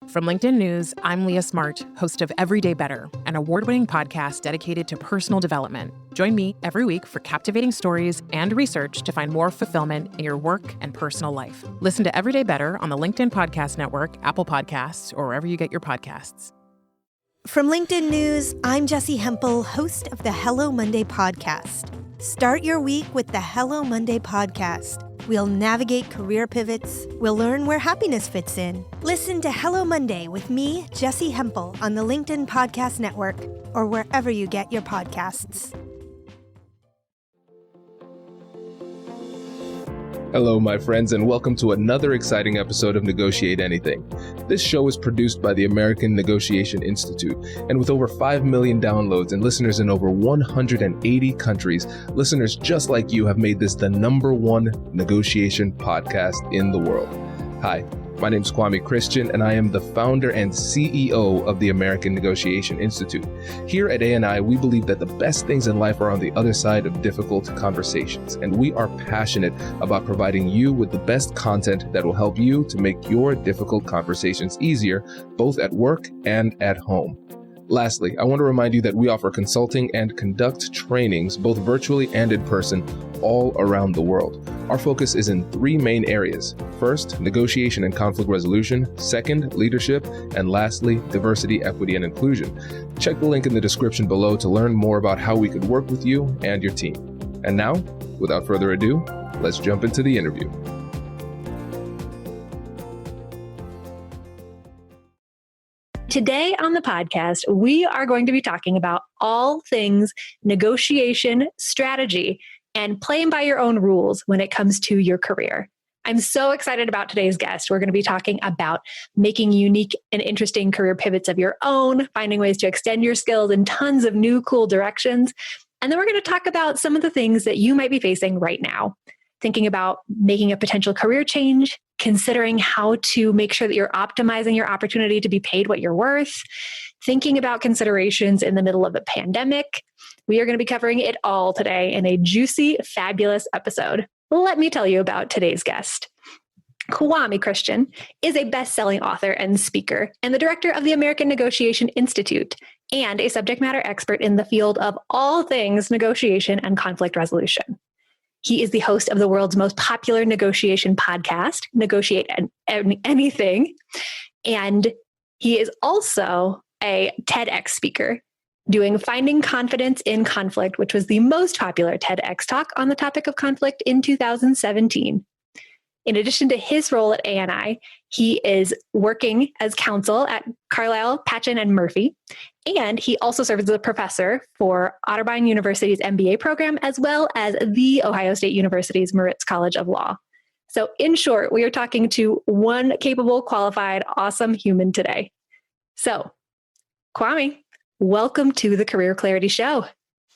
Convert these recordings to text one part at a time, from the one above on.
From LinkedIn News, I'm Leah Smart, host of Everyday Better, an award-winning podcast dedicated to personal development. Join me every week for captivating stories and research to find more fulfillment in your work and personal life. Listen to Everyday Better on the LinkedIn Podcast Network, Apple Podcasts, or wherever you get your podcasts. From LinkedIn News, I'm Jessie Hempel, host of the Hello Monday podcast. Start your week with the Hello Monday podcast. We'll navigate career pivots. We'll learn where happiness fits in. Listen to Hello Monday with me, Jessie Hempel, on the LinkedIn Podcast Network or wherever you get your podcasts. Hello, my friends, and welcome to another exciting episode of Negotiate Anything. This show is produced by the American Negotiation Institute, and with over 5 million downloads and listeners in over 180 countries, listeners just like you have made this the #1 negotiation podcast in the world. Hi, my name is Kwame Christian, and I am the founder and CEO of the American Negotiation Institute. Here at ANI, we believe that the best things in life are on the other side of difficult conversations, and we are passionate about providing you with the best content that will help you to make your difficult conversations easier, both at work and at home. Lastly, I want to remind you that we offer consulting and conduct trainings, both virtually and in person, all around the world. Our focus is in 3 main areas. First, negotiation and conflict resolution. Second, leadership. And lastly, diversity, equity, and inclusion. Check the link in the description below to learn more about how we could work with you and your team. And now, without further ado, let's jump into the interview. Today on the podcast, we are going to be talking about all things negotiation, strategy, and playing by your own rules when it comes to your career. I'm so excited about today's guest. We're going to be talking about making unique and interesting career pivots of your own, finding ways to extend your skills in tons of new cool directions. And then we're going to talk about some of the things that you might be facing right now. Thinking about making a potential career change, considering how to make sure that you're optimizing your opportunity to be paid what you're worth, thinking about considerations in the middle of a pandemic. We are going to be covering it all today in a juicy, fabulous episode. Let me tell you about today's guest. Kwame Christian is a best-selling author and speaker and the director of the American Negotiation Institute and a subject matter expert in the field of all things negotiation and conflict resolution. He is the host of the world's most popular negotiation podcast, Negotiate Anything. And he is also a TEDx speaker doing Finding Confidence in Conflict, which was the most popular TEDx talk on the topic of conflict in 2017. In addition to his role at ANI, he is working as counsel at Carlisle, Patchen, and Murphy. And he also serves as a professor for Otterbein University's MBA program, as well as the Ohio State University's Moritz College of Law. So in short, we are talking to one capable, qualified, awesome human today. So, Kwame, welcome to the Career Clarity Show.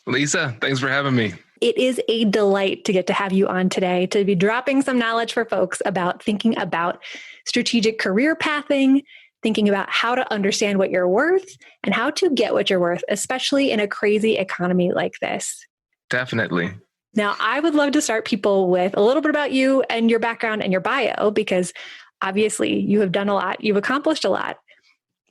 Lisa, thanks for having me. It is a delight to get to have you on today, to be dropping some knowledge for folks about thinking about strategic career pathing, thinking about how to understand what you're worth and how to get what you're worth, especially in a crazy economy like this. Definitely. Now, I would love to start people with a little bit about you and your background and your bio, because obviously you have done a lot, you've accomplished a lot.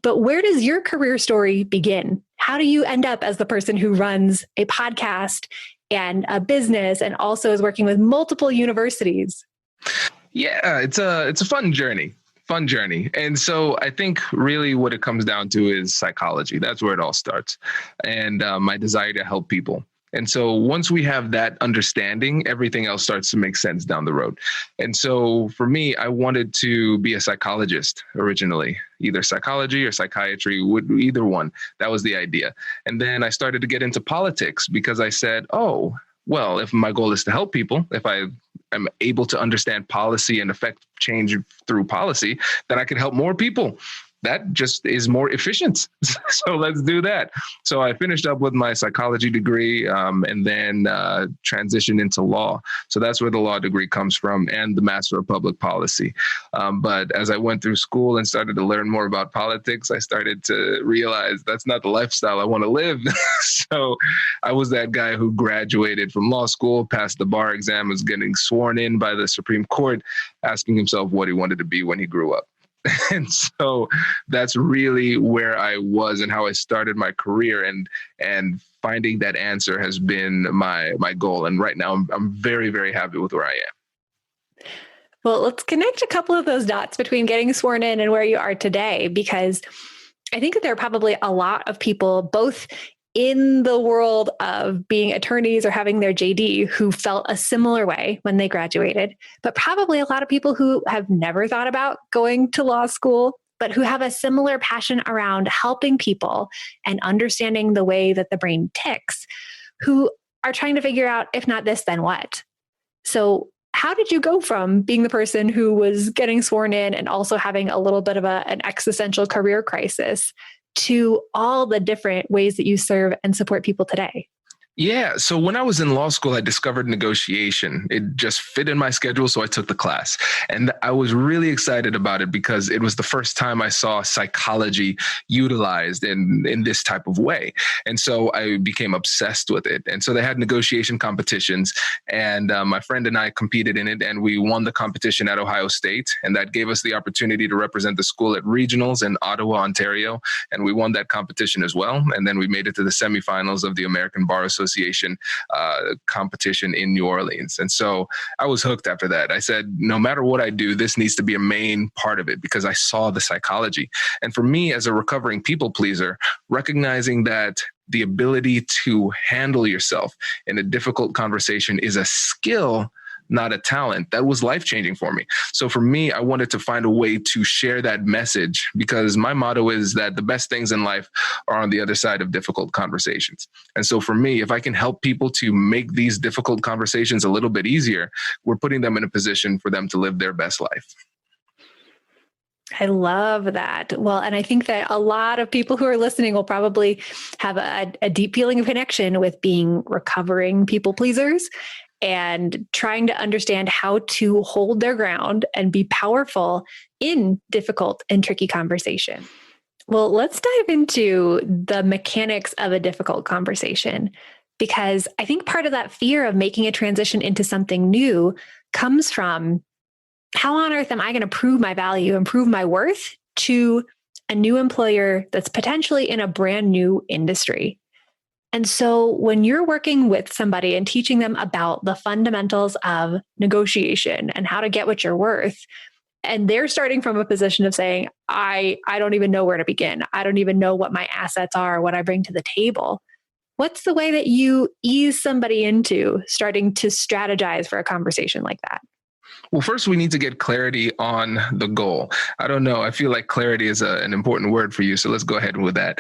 But where does your career story begin? How do you end up as the person who runs a podcast and a business and also is working with multiple universities? Yeah, it's a fun journey. And so I think really what it comes down to is psychology. That's where it all starts. And my desire to help people. And so once we have that understanding, everything else starts to make sense down the road. And so for me, I wanted to be a psychologist originally, either psychology or psychiatry, either one. That was the idea. And then I started to get into politics because I said, oh, well, if my goal is to help people, if I am able to understand policy and affect change through policy, then I can help more people. That just is more efficient. So let's do that. So I finished up with my psychology degree and then transitioned into law. So that's where the law degree comes from, and the Master of Public Policy. But as I went through school and started to learn more about politics, I started to realize that's not the lifestyle I want to live. So I was that guy who graduated from law school, passed the bar exam, was getting sworn in by the Supreme Court, asking himself what he wanted to be when he grew up. And so that's really where I was and how I started my career, and finding that answer has been my goal. And right now I'm very, very happy with where I am. Well, let's connect a couple of those dots between getting sworn in and where you are today, because I think that there are probably a lot of people, both in the world of being attorneys or having their JD, who felt a similar way when they graduated, but probably a lot of people who have never thought about going to law school, but who have a similar passion around helping people and understanding the way that the brain ticks, who are trying to figure out, if not this, then what? So how did you go from being the person who was getting sworn in and also having a little bit of an existential career crisis to all the different ways that you serve and support people today? Yeah. So when I was in law school, I discovered negotiation. It just fit in my schedule. So I took the class, and I was really excited about it because it was the first time I saw psychology utilized in this type of way. And so I became obsessed with it. And so they had negotiation competitions, and my friend and I competed in it, and we won the competition at Ohio State. And that gave us the opportunity to represent the school at regionals in Ottawa, Ontario. And we won that competition as well. And then we made it to the semifinals of the American Bar Association competition in New Orleans. And so I was hooked after that. I said, no matter what I do, this needs to be a main part of it, because I saw the psychology. And for me, as a recovering people pleaser, recognizing that the ability to handle yourself in a difficult conversation is a skill, not a talent, that was life-changing for me. So for me, I wanted to find a way to share that message, because my motto is that the best things in life are on the other side of difficult conversations. And so for me, if I can help people to make these difficult conversations a little bit easier, we're putting them in a position for them to live their best life. I love that. Well, and I think that a lot of people who are listening will probably have a deep feeling of connection with being recovering people pleasers and trying to understand how to hold their ground and be powerful in difficult and tricky conversation. Well, let's dive into the mechanics of a difficult conversation, because I think part of that fear of making a transition into something new comes from, how on earth am I going to prove my value and prove my worth to a new employer that's potentially in a brand new industry? And so when you're working with somebody and teaching them about the fundamentals of negotiation and how to get what you're worth, and they're starting from a position of saying, I don't even know where to begin. I don't even know what my assets are, what I bring to the table. What's the way that you ease somebody into starting to strategize for a conversation like that? Well, first, we need to get clarity on the goal. I don't know. I feel like clarity is an important word for you. So let's go ahead with that.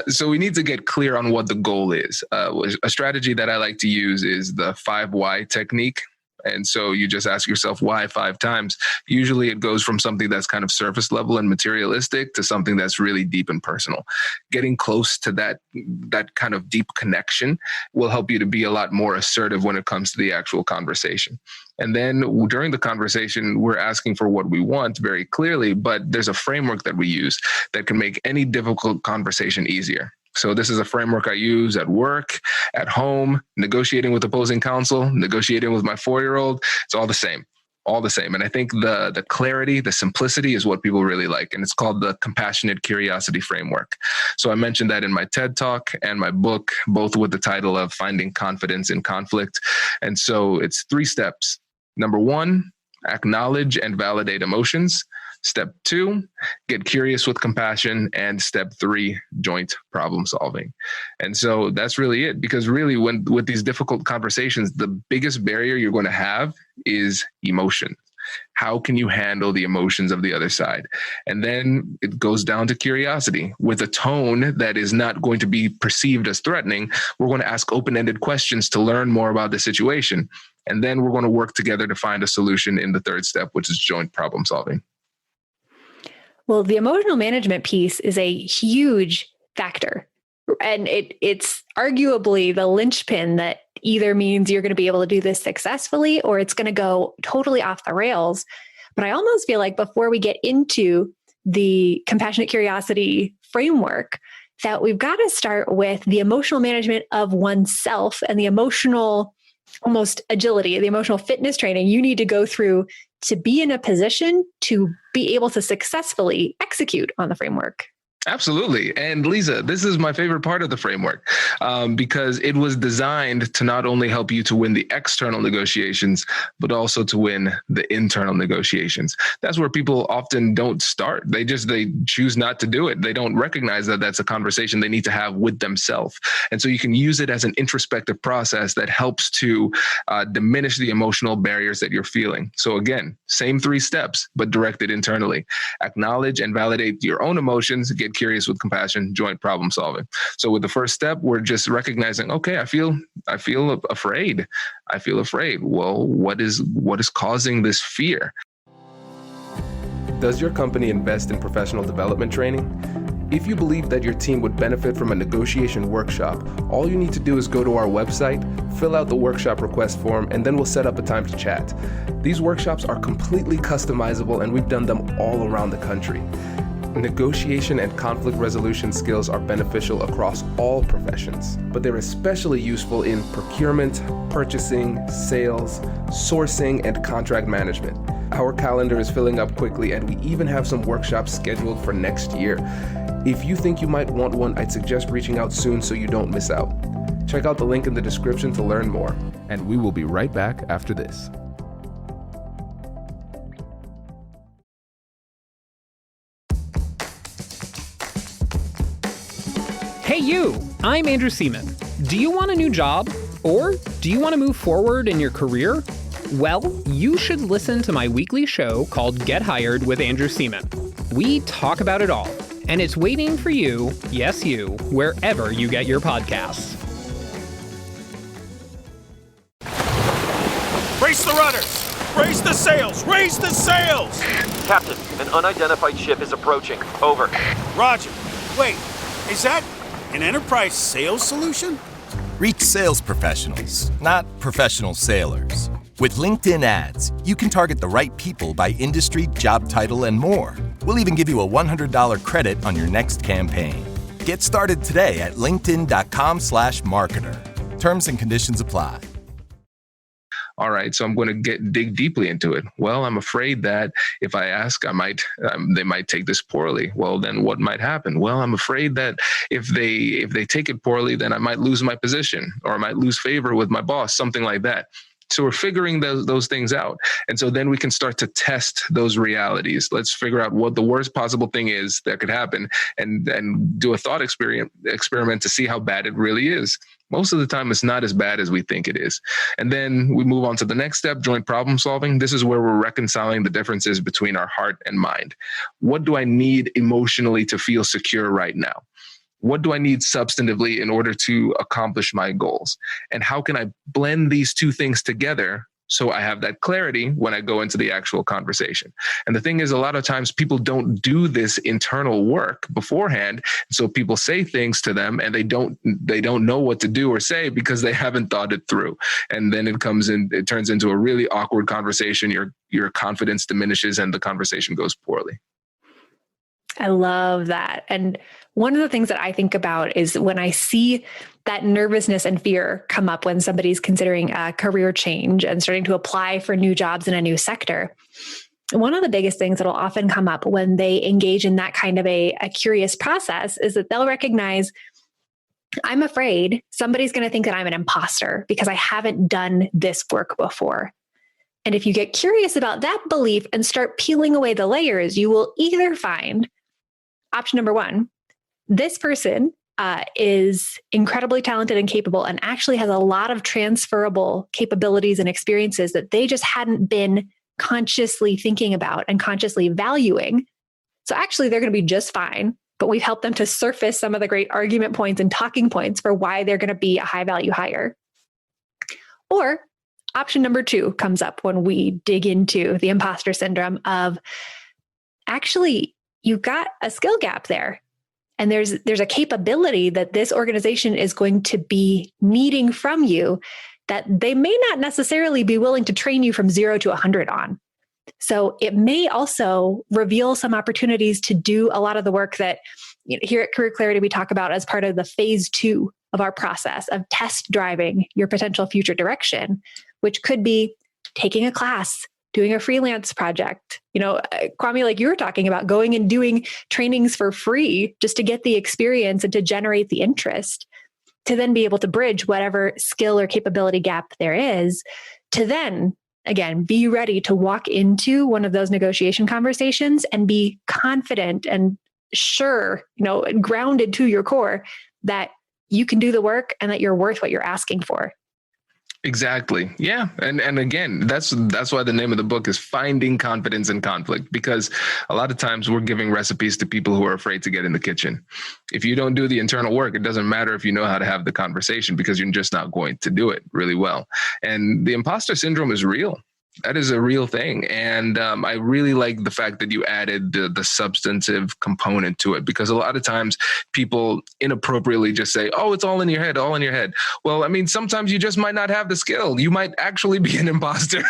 So we need to get clear on what the goal is. A strategy that I like to use is the 5 why technique. And so you just ask yourself why 5 times. Usually it goes from something that's kind of surface level and materialistic to something that's really deep and personal. Getting close to that kind of deep connection will help you to be a lot more assertive when it comes to the actual conversation. And then during the conversation, we're asking for what we want very clearly, but there's a framework that we use that can make any difficult conversation easier. So this is a framework I use at work, at home, negotiating with opposing counsel, negotiating with my 4-year-old. It's all the same. And I think the clarity, the simplicity is what people really like. And it's called the compassionate curiosity framework. So I mentioned that in my TED Talk and my book, both with the title of Finding Confidence in Conflict. And so it's 3 steps. Number 1, acknowledge and validate emotions. Step 2, get curious with compassion. And step 3, joint problem solving. And so that's really it, because really with these difficult conversations, the biggest barrier you're going to have is emotion. How can you handle the emotions of the other side? And then it goes down to curiosity with a tone that is not going to be perceived as threatening. We're going to ask open-ended questions to learn more about the situation. And then we're going to work together to find a solution in the 3rd step, which is joint problem solving. Well, the emotional management piece is a huge factor. And it's arguably the linchpin that either means you're going to be able to do this successfully or it's going to go totally off the rails. But I almost feel like before we get into the compassionate curiosity framework, that we've got to start with the emotional management of oneself and the emotional almost agility, the emotional fitness training you need to go through to be in a position to be able to successfully execute on the framework. Absolutely. And Lisa, this is my favorite part of the framework because it was designed to not only help you to win the external negotiations, but also to win the internal negotiations. That's where people often don't start. They choose not to do it. They don't recognize that that's a conversation they need to have with themselves. And so you can use it as an introspective process that helps to diminish the emotional barriers that you're feeling. So again, same 3 steps, but directed internally. Acknowledge and validate your own emotions, get curious with compassion, joint problem solving. So with the first step, we're just recognizing, okay, I feel afraid. I feel afraid. Well, what is causing this fear? Does your company invest in professional development training? If you believe that your team would benefit from a negotiation workshop, all you need to do is go to our website, fill out the workshop request form, and then we'll set up a time to chat. These workshops are completely customizable, and we've done them all around the country. Negotiation and conflict resolution skills are beneficial across all professions, but they're especially useful in procurement, purchasing, sales, sourcing, and contract management. Our calendar is filling up quickly, and we even have some workshops scheduled for next year. If you think you might want one, I'd suggest reaching out soon so you don't miss out. Check out the link in the description to learn more, and we will be right back after this. Hey you, I'm Andrew Seaman. Do you want a new job? Or do you want to move forward in your career? Well, you should listen to my weekly show called Get Hired with Andrew Seaman. We talk about it all, and it's waiting for you, yes you, wherever you get your podcasts. Brace the rudders! Raise the sails! Raise the sails! Captain, an unidentified ship is approaching. Over. Roger. Wait, is that an enterprise sales solution? Reach sales professionals, not professional sailors. With LinkedIn ads, you can target the right people by industry, job title, and more. We'll even give you a $100 credit on your next campaign. Get started today at linkedin.com/marketer. Terms and conditions apply. All right, so I'm going to dig deeply into it. Well, I'm afraid that if I ask, they might take this poorly. Well, then what might happen? Well, I'm afraid that if they take it poorly, then I might lose my position, or I might lose favor with my boss, something like that. So we're figuring those things out. And so then we can start to test those realities. Let's figure out what the worst possible thing is that could happen and do a thought experiment to see how bad it really is. Most of the time, it's not as bad as we think it is. And then we move on to the next step, joint problem solving. This is where we're reconciling the differences between our heart and mind. What do I need emotionally to feel secure right now? What do I need substantively in order to accomplish my goals? And how can I blend these two things together so I have that clarity when I go into the actual conversation? And the thing is, a lot of times people don't do this internal work beforehand. So people say things to them and they don't know what to do or say because they haven't thought it through. And then it turns into a really awkward conversation. Your confidence diminishes and the conversation goes poorly. I love that. And one of the things that I think about is when I see that nervousness and fear come up when somebody's considering a career change and starting to apply for new jobs in a new sector. One of the biggest things that'll often come up when they engage in that kind of a curious process is that they'll recognize, I'm afraid somebody's going to think that I'm an imposter because I haven't done this work before. And if you get curious about that belief and start peeling away the layers, you will either find option number one, this person is incredibly talented and capable and actually has a lot of transferable capabilities and experiences that they just hadn't been consciously thinking about and consciously valuing. So actually, they're going to be just fine, but we've helped them to surface some of the great argument points and talking points for why they're going to be a high value hire. Or option number two comes up when we dig into the imposter syndrome of actually, you've got a skill gap there. And there's a capability that this organization is going to be needing from you that they may not necessarily be willing to train you from 0 to 100 on. So it may also reveal some opportunities to do a lot of the work that here at Career Clarity we talk about as part of the phase 2 of our process of test driving your potential future direction, which could be taking a class, doing a freelance project. Kwame, like you were talking about, going and doing trainings for free just to get the experience and to generate the interest, to then be able to bridge whatever skill or capability gap there is, to then, again, be ready to walk into one of those negotiation conversations and be confident and sure, grounded to your core that you can do the work and that you're worth what you're asking for. Exactly. Yeah. And again, that's why the name of the book is Finding Confidence in Conflict, because a lot of times we're giving recipes to people who are afraid to get in the kitchen. If you don't do the internal work, it doesn't matter if you know how to have the conversation, because you're just not going to do it really well. And the imposter syndrome is real. That is a real thing. And I really like the fact that you added the substantive component to it, because a lot of times people inappropriately just say, oh, it's all in your head, all in your head. Well, I mean, sometimes you just might not have the skill. You might actually be an imposter.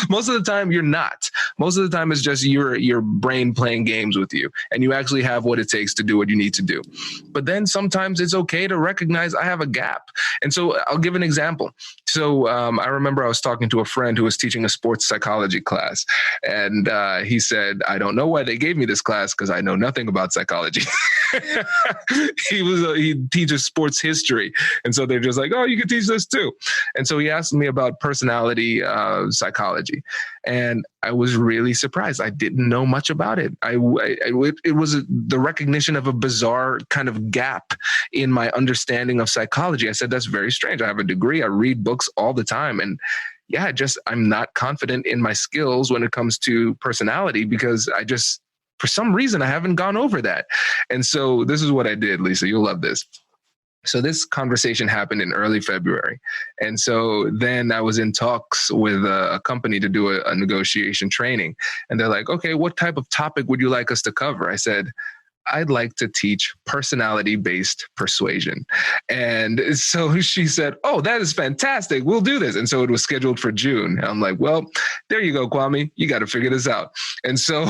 Most of the time you're not. Most of the time it's just your brain playing games with you, and you actually have what it takes to do what you need to do. But then sometimes it's okay to recognize I have a gap. And so I'll give an example. So I remember I was talking to a friend who was teaching a sports psychology class. And he said, I don't know why they gave me this class, because I know nothing about psychology. He teaches sports history. And so they're just like, oh, you can teach this too. And so he asked me about personality psychology. And I was really surprised. I didn't know much about it. It was the recognition of a bizarre kind of gap in my understanding of psychology. I said, that's very strange. I have a degree. I read books all the time. And yeah, I'm not confident in my skills when it comes to personality, because for some reason, I haven't gone over that. And so this is what I did, Lisa. You'll love this. So this conversation happened in early February. And so then I was in talks with a company to do a negotiation training. And they're like, okay, what type of topic would you like us to cover? I said, I'd like to teach personality-based persuasion. And so she said, oh, that is fantastic. We'll do this. And so it was scheduled for June. And I'm like, well, there you go, Kwame. You got to figure this out. And so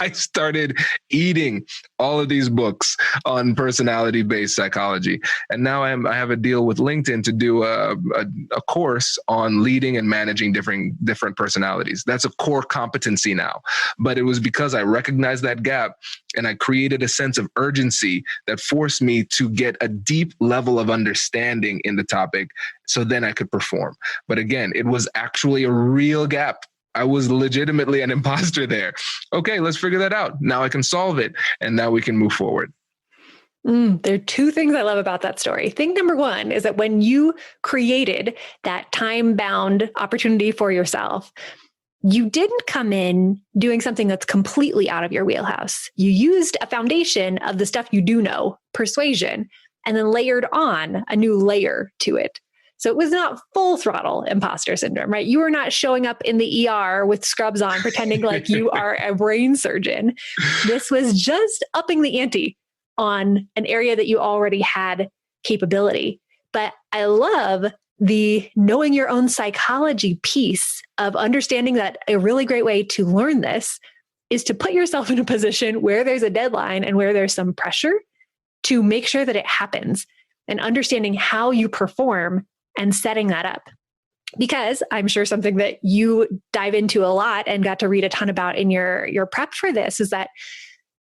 I started eating all of these books on personality-based psychology. And now I have a deal with LinkedIn to do a course on leading and managing different personalities. That's a core competency now. But it was because I recognized that gap, and I created a sense of urgency that forced me to get a deep level of understanding in the topic, so then I could perform. But again, it was actually a real gap. I was legitimately an imposter there. Okay, let's figure that out. Now I can solve it, and now we can move forward. There are two things I love about that story. Thing number one is that when you created that time-bound opportunity for yourself, you didn't come in doing something that's completely out of your wheelhouse. You used a foundation of the stuff you do know, persuasion, and then layered on a new layer to it. So it was not full throttle imposter syndrome, right? You were not showing up in the ER with scrubs on, pretending like you are a brain surgeon. This was just upping the ante on an area that you already had capability. But I love the knowing your own psychology piece of understanding that a really great way to learn this is to put yourself in a position where there's a deadline and where there's some pressure to make sure that it happens, and understanding how you perform and setting that up. Because I'm sure something that you dive into a lot and got to read a ton about in your prep for this is that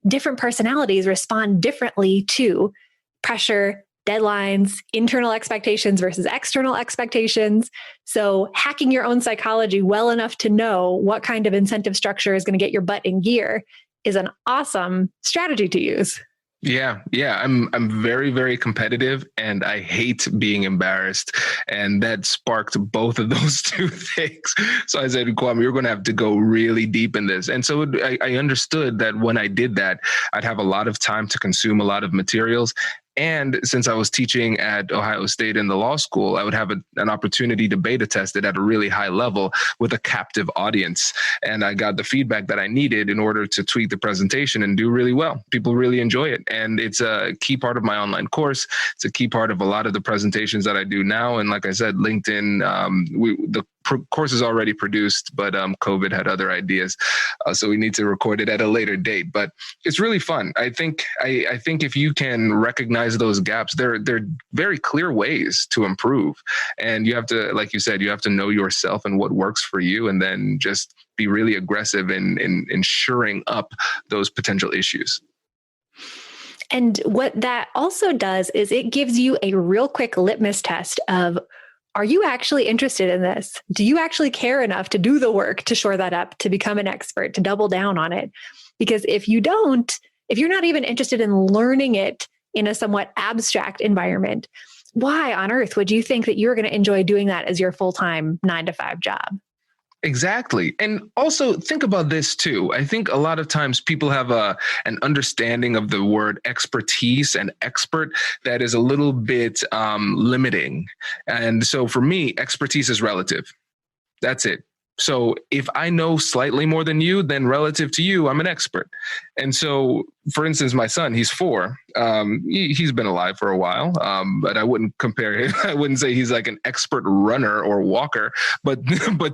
different personalities respond differently to pressure, deadlines, internal expectations versus external expectations. So hacking your own psychology well enough to know what kind of incentive structure is going to get your butt in gear is an awesome strategy to use. Yeah. I'm very, very competitive, and I hate being embarrassed. And that sparked both of those two things. So I said, Kwame, you're going to have to go really deep in this. And so I understood that when I did that, I'd have a lot of time to consume a lot of materials. And since I was teaching at Ohio State in the law school, I would have an opportunity to beta test it at a really high level with a captive audience. And I got the feedback that I needed in order to tweak the presentation and do really well. People really enjoy it. And it's a key part of my online course. It's a key part of a lot of the presentations that I do now. And like I said, LinkedIn, the course is already produced, but COVID had other ideas, so we need to record it at a later date. But it's really fun. I think if you can recognize those gaps, they're very clear ways to improve. And you have to, like you said, you have to know yourself and what works for you, and then just be really aggressive in shoring up those potential issues. And what that also does is it gives you a real quick litmus test of, are you actually interested in this? Do you actually care enough to do the work to shore that up, to become an expert, to double down on it? Because if you don't, if you're not even interested in learning it in a somewhat abstract environment, why on earth would you think that you're going to enjoy doing that as your full-time 9-to-5 job? Exactly. And also think about this too. I think a lot of times people have an understanding of the word expertise and expert that is a little bit limiting. And so for me, expertise is relative. That's it. So if I know slightly more than you, then relative to you, I'm an expert. And so, for instance, my son, he's 4. He's been alive for a while, but I wouldn't compare him. I wouldn't say he's like an expert runner or walker, but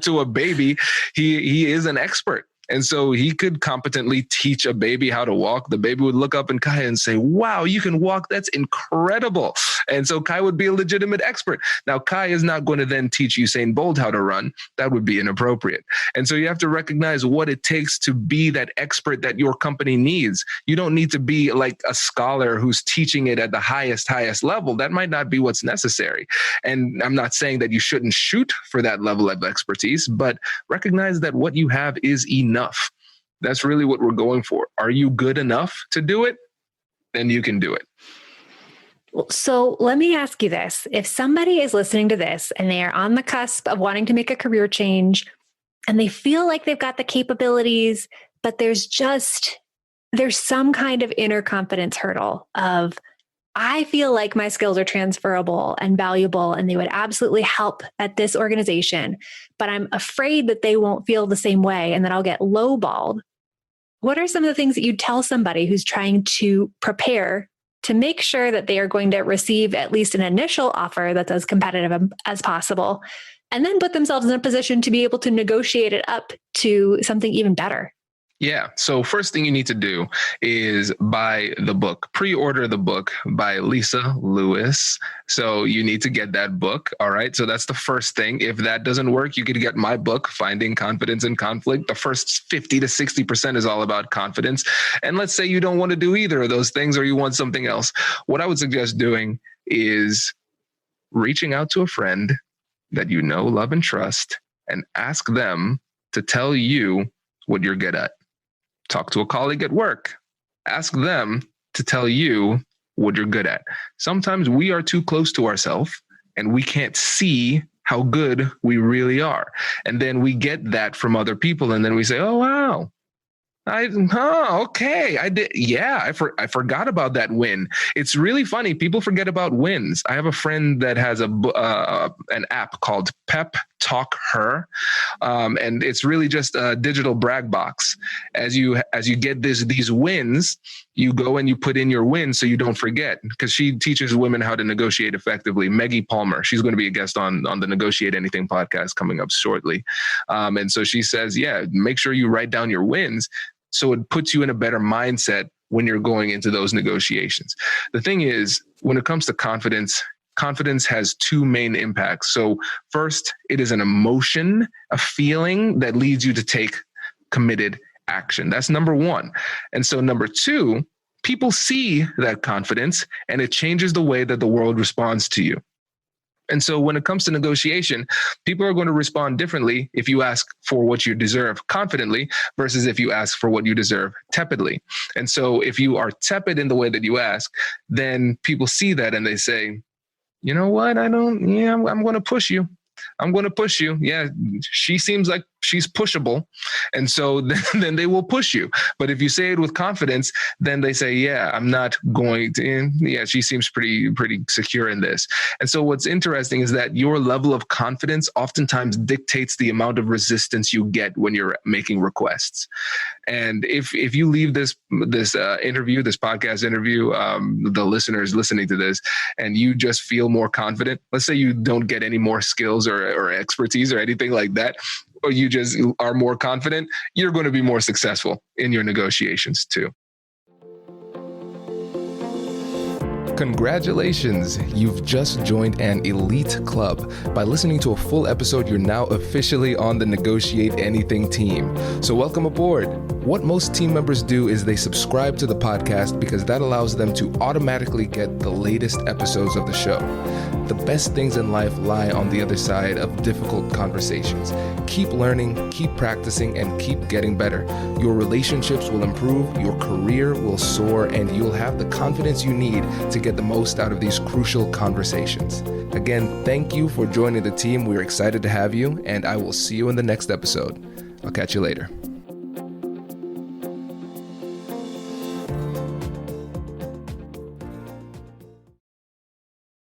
to a baby, he is an expert. And so he could competently teach a baby how to walk. The baby would look up at Kai and say, wow, you can walk. That's incredible. And so Kai would be a legitimate expert. Now, Kai is not going to then teach Usain Bolt how to run. That would be inappropriate. And so you have to recognize what it takes to be that expert that your company needs. You don't need to be like a scholar who's teaching it at the highest level. That might not be what's necessary. And I'm not saying that you shouldn't shoot for that level of expertise, but recognize that what you have is enough. That's really what we're going for. Are you good enough to do it? Then you can do it. So let me ask you this. If somebody is listening to this and they are on the cusp of wanting to make a career change and they feel like they've got the capabilities, but there's some kind of inner confidence hurdle of, I feel like my skills are transferable and valuable and they would absolutely help at this organization, but I'm afraid that they won't feel the same way and that I'll get lowballed. What are some of the things that you'd tell somebody who's trying to prepare to make sure that they are going to receive at least an initial offer that's as competitive as possible, and then put themselves in a position to be able to negotiate it up to something even better? Yeah. So first thing you need to do is buy the book, pre-order the book by Lisa Lewis. So you need to get that book. All right. So that's the first thing. If that doesn't work, you could get my book, Finding Confidence in Conflict. The first 50 to 60% is all about confidence. And let's say you don't want to do either of those things or you want something else. What I would suggest doing is reaching out to a friend that you know, love, and trust, and ask them to tell you what you're good at. Talk to a colleague at work. Ask them to tell you what you're good at. Sometimes we are too close to ourselves and we can't see how good we really are. And then we get that from other people. And then we say, oh, wow. Okay. I did. Yeah, I forgot about that win. It's really funny. People forget about wins. I have a friend that has an app called Pep Talk Her. And it's really just a digital brag box. As you get these wins, you go and you put in your wins so you don't forget, because she teaches women how to negotiate effectively. Maggie Palmer, she's going to be a guest on the Negotiate Anything podcast coming up shortly. And so she says, yeah, make sure you write down your wins so it puts you in a better mindset when you're going into those negotiations. The thing is, when it comes to confidence, confidence has 2 main impacts. So first, it is an emotion, a feeling that leads you to take committed action. That's number 1. And so number 2, people see that confidence and it changes the way that the world responds to you. And so when it comes to negotiation, people are going to respond differently if you ask for what you deserve confidently versus if you ask for what you deserve tepidly. And so if you are tepid in the way that you ask, then people see that and they say, you know what? I'm going to push you. I'm going to push you. Yeah, she seems like she's pushable. And so then they will push you. But if you say it with confidence, then they say, yeah, I'm not going to, yeah, she seems pretty secure in this. And so what's interesting is that your level of confidence oftentimes dictates the amount of resistance you get when you're making requests. And if you leave this interview, this podcast interview, the listeners listening to this, and you just feel more confident, let's say you don't get any more skills or expertise or anything like that, or you just are more confident, you're going to be more successful in your negotiations too. Congratulations, you've just joined an elite club. By listening to a full episode, you're now officially on the Negotiate Anything team. So welcome aboard. What most team members do is they subscribe to the podcast because that allows them to automatically get the latest episodes of the show. The best things in life lie on the other side of difficult conversations. Keep learning, keep practicing, and keep getting better. Your relationships will improve, your career will soar, and you'll have the confidence you need to get the most out of these crucial conversations. Again, thank you for joining the team. We're excited to have you, and I will see you in the next episode. I'll catch you later.